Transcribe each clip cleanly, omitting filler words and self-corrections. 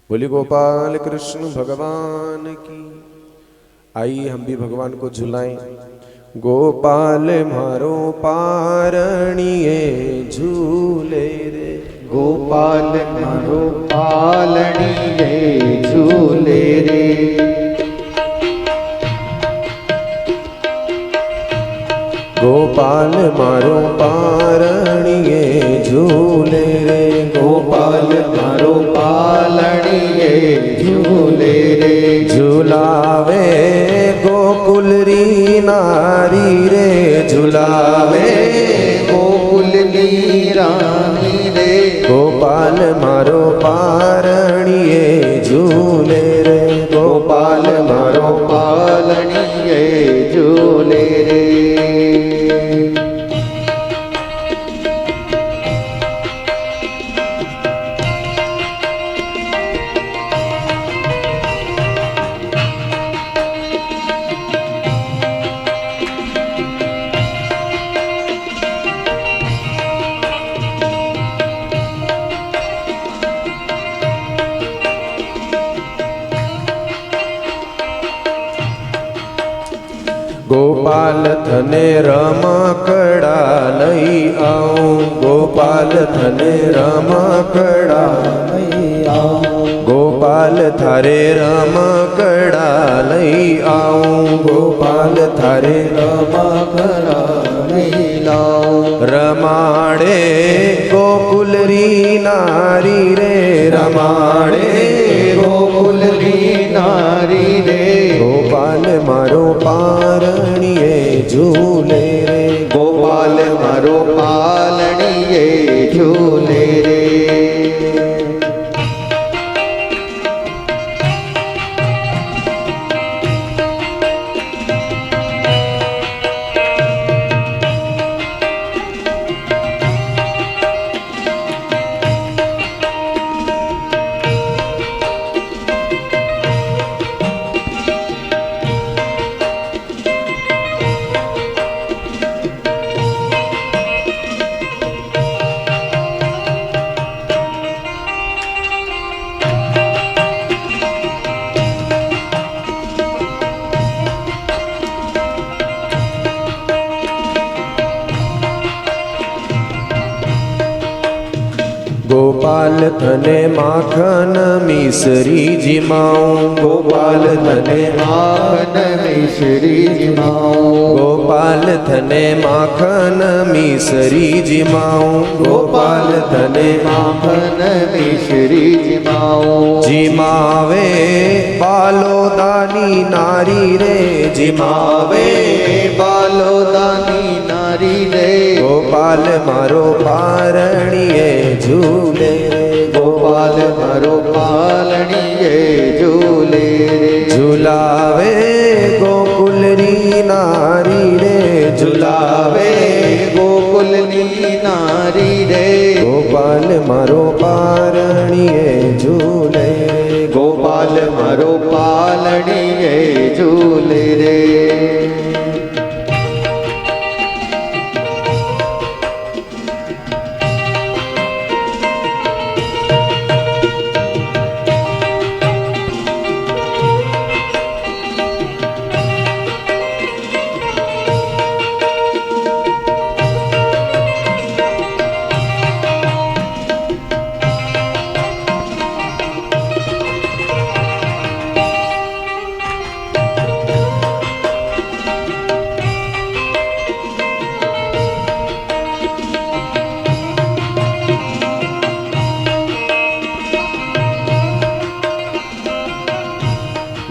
बोली गोपाल कृष्ण भगवान की। आइए हम भी भगवान को झुलाएं। गोपाल मारो पारणिए झूले रे, गोपाल मारो पालणिए झूले रे। गोपाल मारो पारणिए झूले रे, गोपाल मारो पालणिए झूले रे। झुलावे गोकुल री नारी रे, झुलावे गोकुल नी रानी रे। गोपाल मारो पारणिए झूले रे, गोपाल मारो पालणिए झूले रे। गोपाल थने रमकड़ा लई आऊं, गोपाल थने रमकड़ा लई आऊं, गोपाल थारे रमकड़ा लई आऊं, गोपाल थारे रमकड़ा लई लाऊं। रमाड़े गोकुल री नारी रे, रमाड़े गोकुल री नारी रे। गोपाल मारो पारणिए झूले रे, गोपाल मारो पालणिए झूले रे। गोपाल थने माखन मिसरी जिमाऊं, गोपाल थने माखन मिश्री जिमाऊं। गोपाल थने माखन मिसरी जिमाऊं, गोपाल थने माखन मिश्री जिमाऊं। जिमावे बालो दानी नारी रे, जिमावे बालो दानी नारी रे। गोपाल मारो पारणिए झूले रे, गोपाल मारो पालणिए झूले रे। झुलावे गोकुल री नारी रे, झुलावे गोकुल नी नारी रे। गोपाल मारो पारणिए झूले रे, गोपाल मारो पालणिए झूले रे।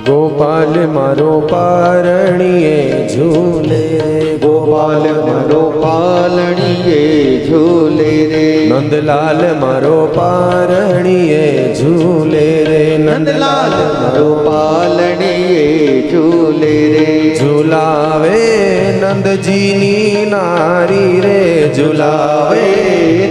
गोपाल मारो पारणिए झूले रे, गोपाल मारो पालणिए झूले रे। नंदलाल मारो पारणिए झूले रे, नंदलाल मारो पालणिए झूले रे। झुलावे नंद जी नी नारी रे, झुलावे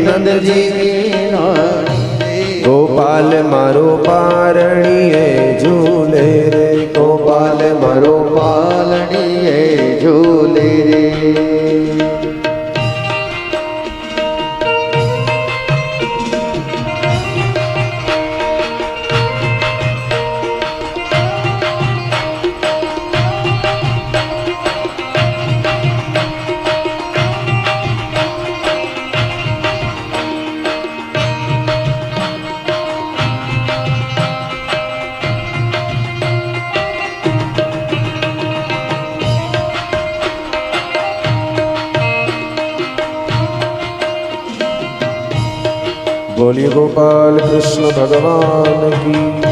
नंद जी नी नारी रे। गोपाल मारो पारणिए झूले रे, गोपाल मारो पालणिए झूले रे। बोलिए गोपाल कृष्ण भगवान की।